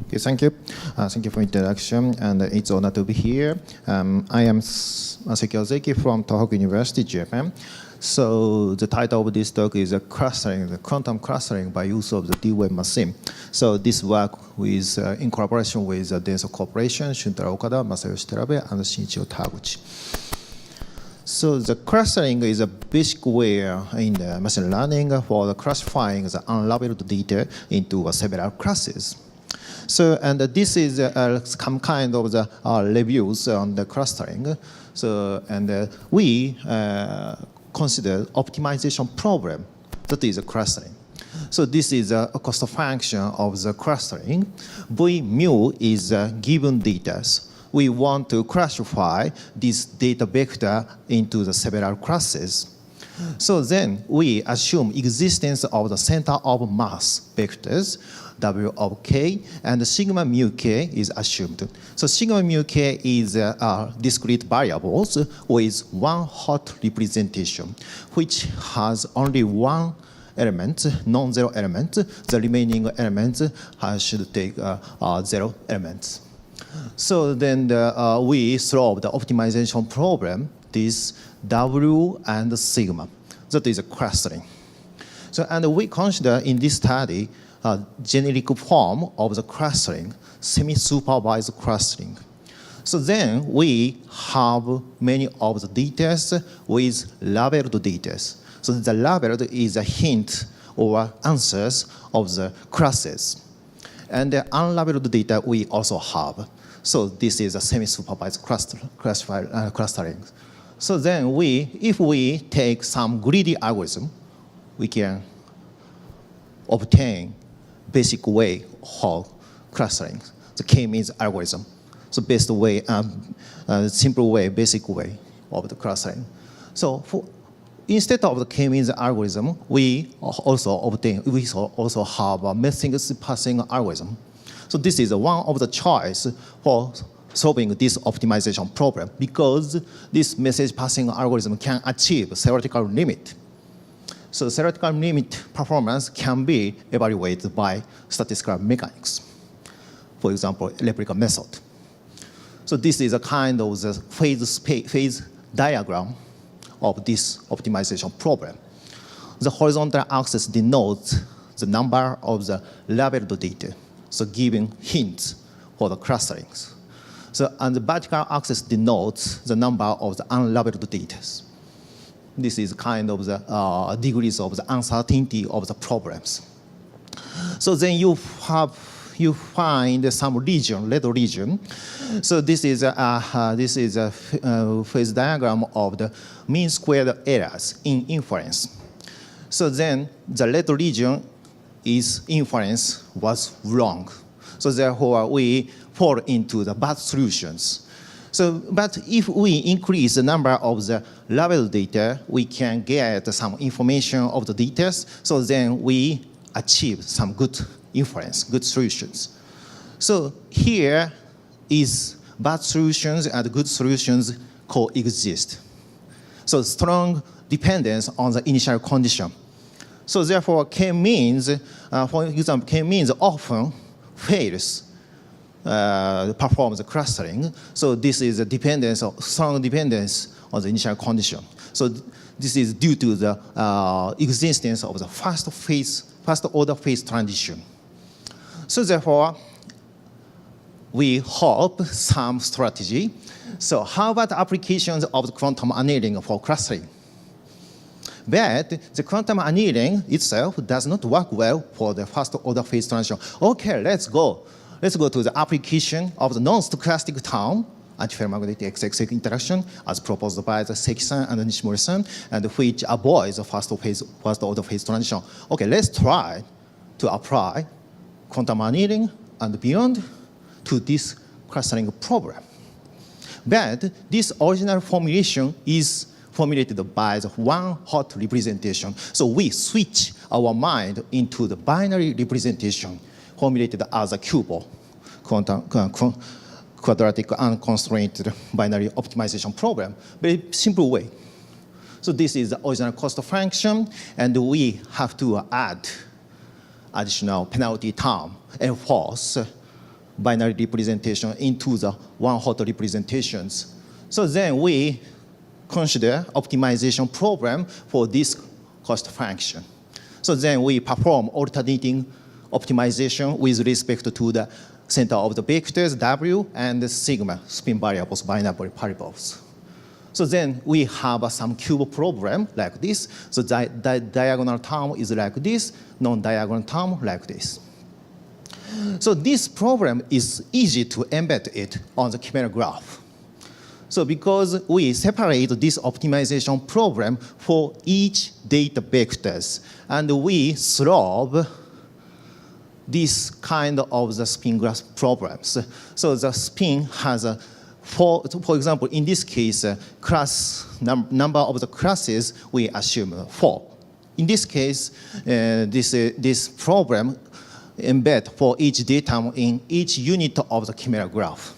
Okay, thank you. Thank you for introduction, and it's an honor to be here. I am Masayuki Ohzeki from Tohoku University, Japan. So the title of this talk is clustering, the quantum clustering by use of the D-Wave machine. So this work is in collaboration with the Denso Corporation, Shuntaro Okada, Masayoshi Terabe, and Shinichiro Taguchi. So the clustering is a basic way in the machine learning for the classifying the unlabeled data into several classes. So, and this is some kind of the reviews on the clustering. So, and we consider optimization problem that is a clustering. So this is a cost function of the clustering. V mu is given data. We want to classify this data vector into the several classes. So then we assume existence of the center of mass vectors, W of k, and sigma mu k is assumed. So sigma mu k is discrete variables with one hot representation, which has only one element, non-zero element. The remaining elements should take 0 elements. So then we solve the optimization problem, this W and sigma. That is a clustering. So, and we consider in this study generic form of the clustering, semi-supervised clustering. So then we have many of the details with labeled details. So the labeled is a hint or answers of the classes. And the unlabeled data we also have. So this is a semi-supervised clustering. So then if we take some greedy algorithm, we can obtain basic way of clustering, the k-means algorithm. So best way, simple way, basic way of the clustering. So instead of the k-means algorithm, we also have a message passing algorithm. So this is one of the choice for solving this optimization problem because this message passing algorithm can achieve theoretical limit. So theoretical limit performance can be evaluated by statistical mechanics. For example, replica method. So this is a kind of the phase diagram of this optimization problem. The horizontal axis denotes the number of the labeled data, so giving hints for the clusterings. So, and the vertical axis denotes the number of the unlabeled data. This is kind of the degrees of the uncertainty of the problems. So then you find some region, red region. So this is a phase diagram of the mean squared errors in inference. So then the red region is inference was wrong. So therefore we fall into the bad solutions. So, but if we increase the number of the labeled data, we can get some information of the details. So then we achieve some good inference, good solutions. So here is bad solutions and good solutions coexist. So strong dependence on the initial condition. So therefore, k-means, for example, k-means often fails perform the clustering. So this is a dependence, strong dependence on the initial condition. So this is due to the existence of the first order phase transition. So therefore, we hope some strategy. So how about applications of the quantum annealing for clustering? But the quantum annealing itself does not work well for the first order phase transition. Okay, let's go to the application of the non-stochastic term, antiferromagnetic XX interaction, as proposed by the Seki-san and Nishimori-san, and which avoids the first order phase transition. Okay, let's try to apply quantum annealing and beyond to this clustering problem. But this original formulation is formulated by the one hot representation. So we switch our mind into the binary representation formulated as a QUBO, quadratic unconstrained binary optimization problem. Very simple way. So this is the original cost function, and we have to add additional penalty term and force binary representation into the one-hot representations. So then we consider optimization problem for this cost function. So then we perform alternating optimization with respect to the center of the vectors W and the sigma spin variables, binary variables. So then we have some cube problem like this. So the diagonal term is like this, non-diagonal term like this. So this problem is easy to embed it on the chimera graph. So because we separate this optimization problem for each data vectors, and we solve this kind of the spin graph problems. So the spin has a, for example, in this case, number of the classes we assume 4. In this case, this problem embed for each datum in each unit of the chimera graph.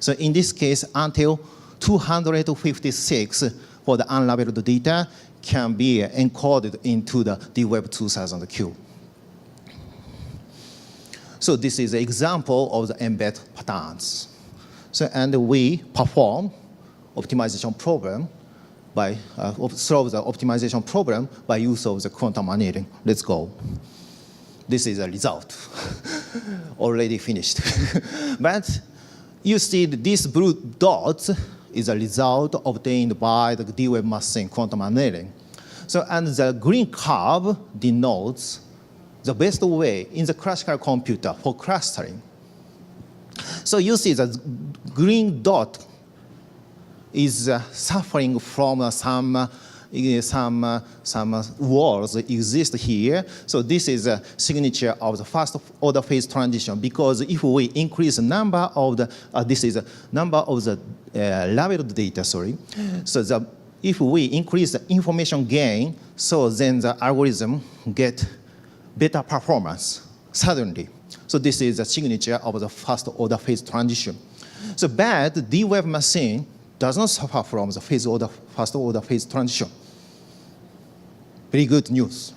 So in this case, until 256 for the unlabeled data can be encoded into the DWeb 2000 queue. So this is an example of the embed patterns. So, and we perform optimization problem by, solve the optimization problem by use of the quantum annealing. Let's go. This is a result, already finished. But you see this blue dot is a result obtained by the DWeb machine quantum annealing. So, and the green curve denotes the best way in the classical computer for clustering. So you see the green dot is suffering from some walls exist here. So this is a signature of the first order phase transition, because if we increase the number of the, this is a number of the labeled data, sorry. So if we increase the information gain, so then the algorithm get better performance suddenly. So this is a signature of the first order phase transition. So but the DWeb machine does not suffer from the first order phase transition. Very good news.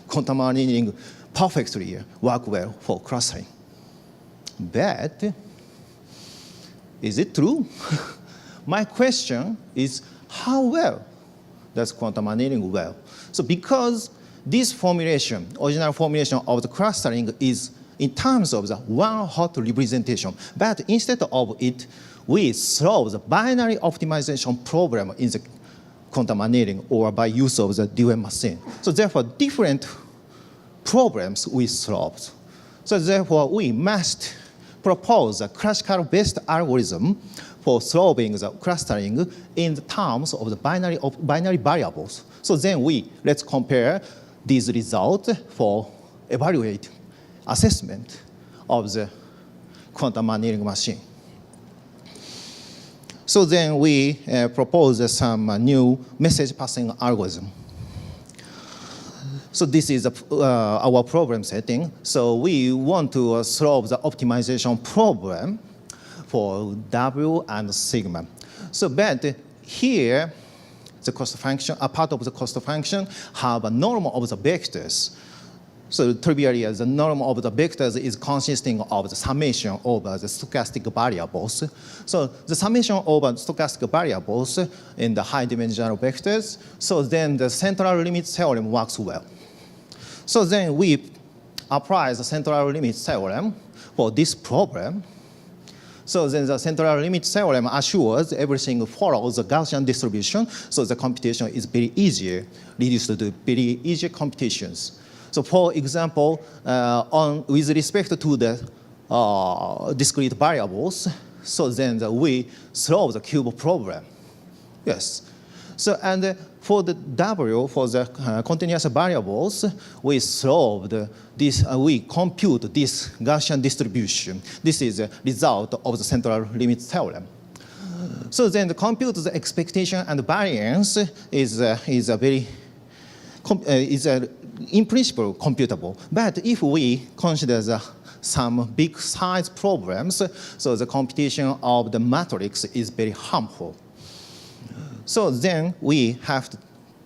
Quantum annealing perfectly work well for clustering. But is it true? My question is, how well does quantum annealing well? So because this formulation, original formulation of the clustering is in terms of the one-hot representation, but instead of it, we solve the binary optimization problem in the quantum annealing or by use of the DWeb machine. So therefore, different problems we solved. So therefore, we must propose a classical-based algorithm for solving the clustering in the terms of the binary variables. So then let's compare these results for evaluate assessment of the quantum annealing machine. So then we propose some new message passing algorithm. So this is our problem setting. So we want to solve the optimization problem for W and sigma. So but here, the cost function, a part of the cost function have a norm of the vectors. So trivially, the norm of the vectors is consisting of the summation over the stochastic variables. So the summation over stochastic variables in the high-dimensional vectors, so then the central limit theorem works well. So then we apply the central limit theorem for this problem. So then the central limit theorem assures everything follows the Gaussian distribution, so the computation is very easy, reduced to very easy computations. So for example, with respect to the discrete variables, so then we solve the cube problem. Yes. So and for the W, for the continuous variables, we solved this, we compute this Gaussian distribution. This is a result of the central limit theorem. So then the compute the expectation and variance is in principle computable. But if we consider some big size problems, so the computation of the matrix is very harmful. So then we have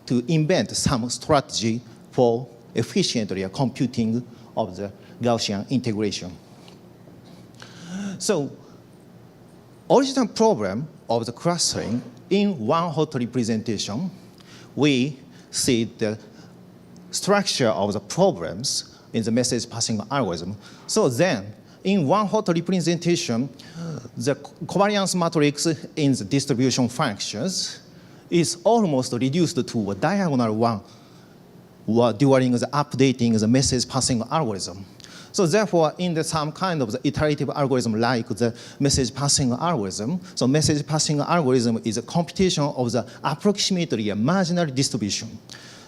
to invent some strategy for efficiently computing of the Gaussian integration. So original problem of the clustering in one hot representation, we see the structure of the problems in the message passing algorithm. So then, in one hot representation, the covariance matrix in the distribution functions is almost reduced to a diagonal one during the updating the message passing algorithm. So therefore, in some kind of the iterative algorithm like the message passing algorithm, so message passing algorithm is a computation of the approximately marginal distribution.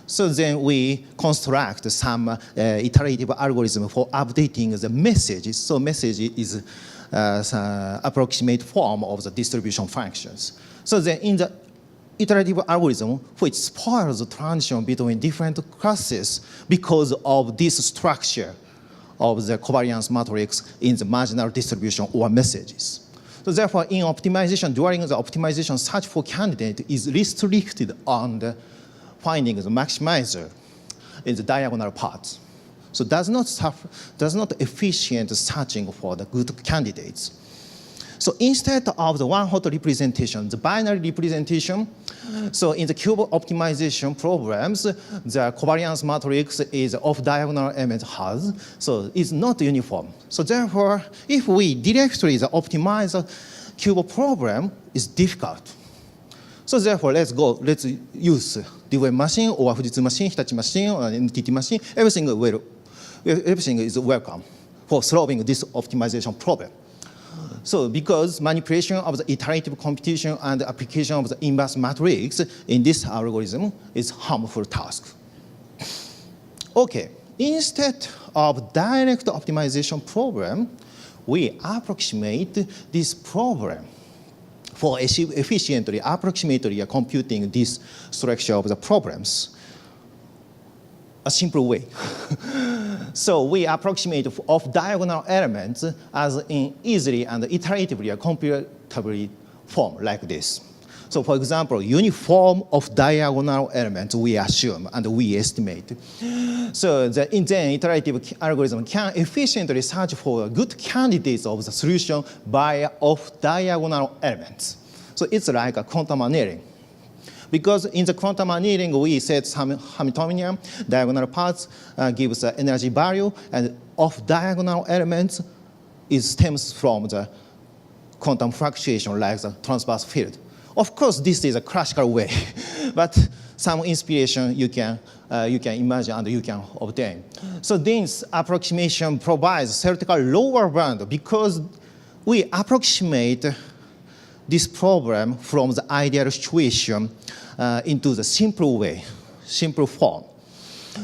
So then we construct some iterative algorithm for updating the messages. So message is approximate form of the distribution functions. So then in the iterative algorithm, which spoils the transition between different classes because of this structure of the covariance matrix in the marginal distribution or messages. So therefore, in optimization, during the optimization, search for candidate is restricted on the finding the maximizer in the diagonal parts. So does not efficient searching for the good candidates. So instead of the one hot representation, the binary representation, so in the cube optimization programs, the covariance matrix is of diagonal element has, so it's not uniform. So therefore, if we directly optimize the cube program, it's difficult. So therefore, let's use Theorem machine or Fujitsu machine, Hitachi machine, or NTT machine, everything is welcome for solving this optimization problem. So because manipulation of the iterative computation and the application of the inverse matrix in this algorithm is harmful task. Okay, instead of direct optimization problem, we approximate this problem for efficiently, approximately computing this structure of the problems. A simple way. So we approximate of diagonal elements as in easily and iteratively computably form like this. So for example, uniform of diagonal elements we assume and we estimate. So the iterative algorithm can efficiently search for good candidates of the solution by of diagonal elements. So it's like a quantum annealing. Because in the quantum annealing, we set some Hamiltonian diagonal parts gives the energy value, and of diagonal elements it stems from the quantum fluctuation like the transverse field. Of course, this is a classical way, but some inspiration you can imagine and you can obtain. So this approximation provides theoretical lower bound because we approximate this problem from the ideal situation into the simple way, simple form.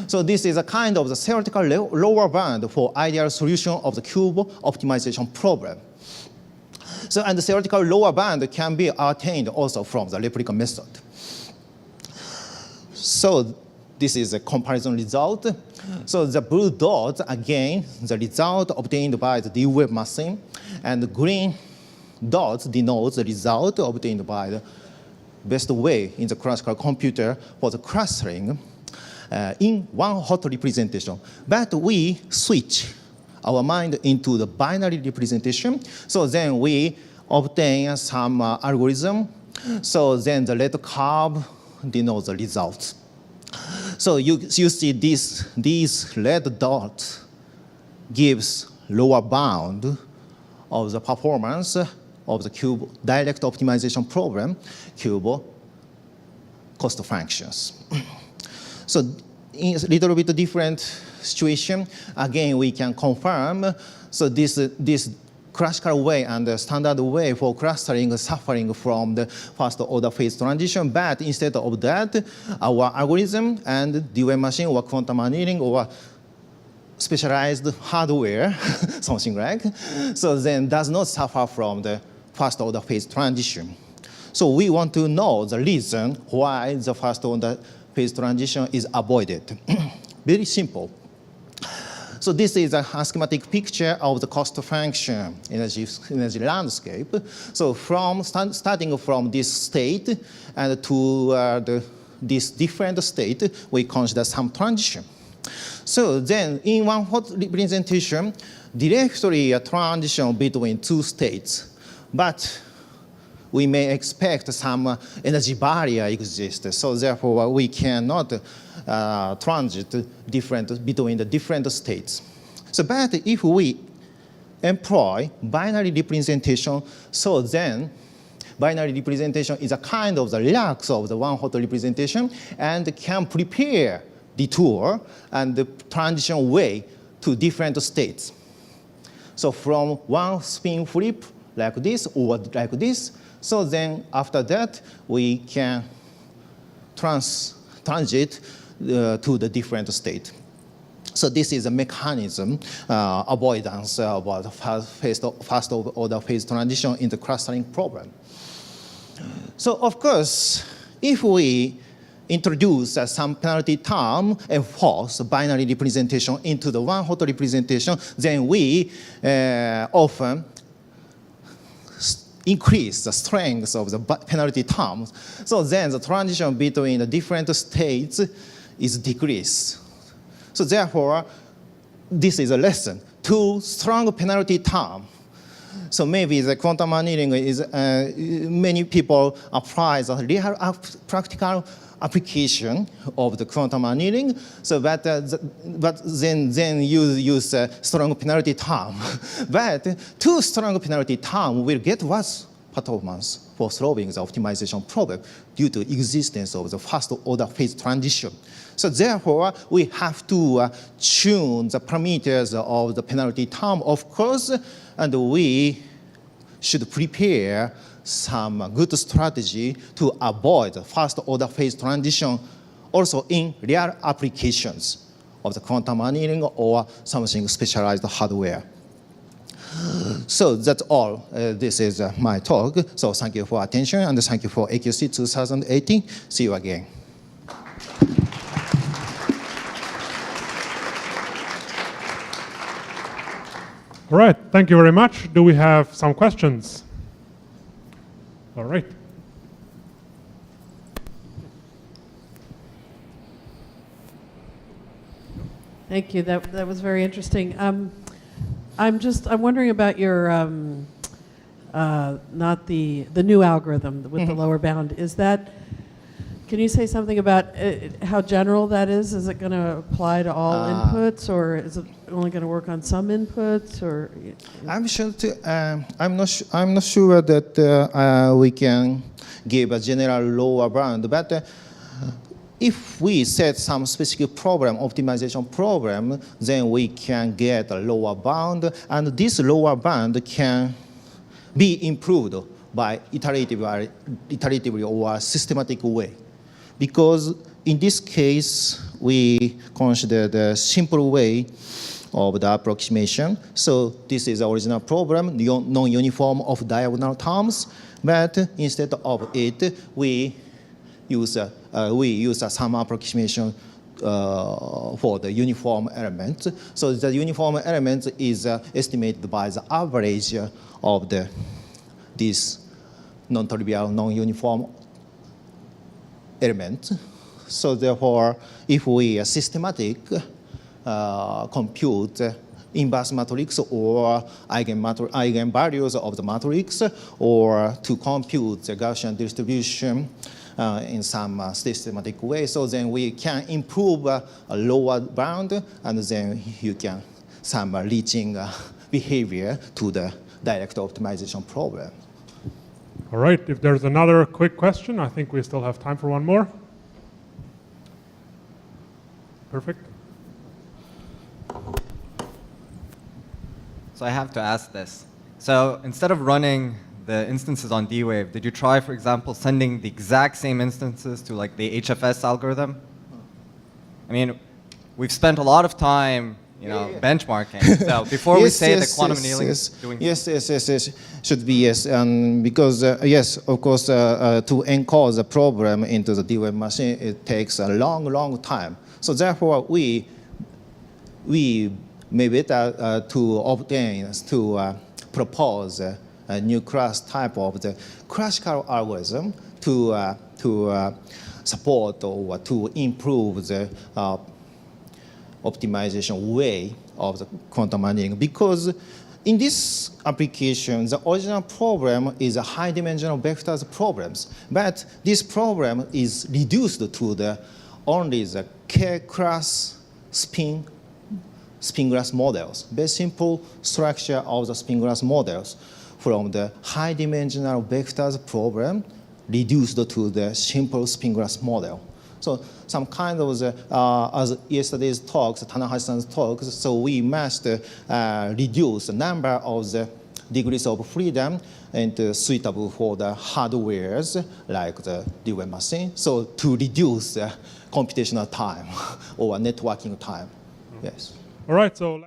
So this is a kind of the theoretical lower bound for ideal solution of the cube optimization problem. So and the theoretical lower bound can be attained also from the replica method. So this is a comparison result. So the blue dot, again, the result obtained by the D-wave machine, and the green dots denotes the result obtained by the best way in the classical computer for the clustering in one hot representation. But we switch our mind into the binary representation. So then we obtain some algorithm. So then the red curve denotes the results. So you see these red dots gives lower bound of the performance of the cube direct optimization problem, cube cost functions. So in a little bit different situation, again, we can confirm, so this classical way and the standard way for clustering suffering from the first order phase transition, but instead of that, our algorithm and D-wave machine or quantum annealing or specialized hardware, something like, so then does not suffer from the first order phase transition. So we want to know the reason why the first order phase transition is avoided. Very simple. So this is a schematic picture of the cost function energy landscape. So starting from this state and to this different state, we consider some transition. So then in one hot representation, directly a transition between two states. But we may expect some energy barrier exists. So therefore, we cannot transit between the different states. So but if we employ binary representation, so then binary representation is a kind of the relax of the one hot representation and can prepare detour and the transition way to different states. So from one spin flip like this or like this, so then after that we can transit to the different state. So this is a mechanism, avoidance about first order phase transition in the clustering problem. So of course, if we introduce some penalty term and force binary representation into the one hot representation, then we often increase the strength of the penalty terms. So then the transition between the different states is decreased. So therefore, this is a lesson. Too strong penalty term. So maybe the quantum annealing is, many people apply the real practical application of the quantum annealing. So but then you use a strong penalty term. But too strong penalty term will get worse performance for solving the optimization problem due to existence of the first order phase transition. So therefore, we have to tune the parameters of the penalty term, of course, and we should prepare some good strategy to avoid the first order phase transition also in real applications of the quantum annealing or something specialized hardware. So that's all. This is my talk. So thank you for attention and thank you for AQC 2018. See you again. All right, thank you very much. Do we have some questions? All right. Thank you. That was very interesting. I'm wondering about your not the new algorithm with the lower bound. Is that? Can you say something about how general that is? Is it going to apply to all inputs, or is it only going to work on some inputs? Or I'm not sure that we can give a general lower bound, but if we set some specific problem, optimization problem, then we can get a lower bound, and this lower bound can be improved by iteratively or systematic way. Because in this case, we consider the simple way of the approximation. So this is the original problem, non-uniform of diagonal terms, but instead of it, we use some approximation for the uniform element. So the uniform element is estimated by the average of this non-trivial, non-uniform element. So therefore, if we systematic compute inverse matrix or eigenvalues of the matrix, or to compute the Gaussian distribution in some systematic way, so then we can improve a lower bound, and then you can some reaching behavior to the direct optimization problem. All right, if there's another quick question, I think we still have time for one more. Perfect. So I have to ask this. So instead of running the instances on D-Wave, did you try, for example, sending the exact same instances to like the HFS algorithm? I mean, we've spent a lot of time benchmarking. So before we say that quantum annealing is doing... Yes, should be yes. Because, yes, of course, to encode the problem into the D-Wave machine, it takes a long time. So therefore, we may better to propose a new class type of the classical algorithm to support or to improve the optimization way of the quantum annealing, because in this application, the original problem is a high-dimensional vectors problems, but this problem is reduced to only the K-class spin glass models, very simple structure of the spin glass models from the high-dimensional vectors problem reduced to the simple spin glass model. So some kind of as yesterday's talks, Tanahashi-san's talks, so we must reduce the number of the degrees of freedom and suitable for the hardwares like the Dewey machine. So to reduce the computational time or networking time. Yes. All right, so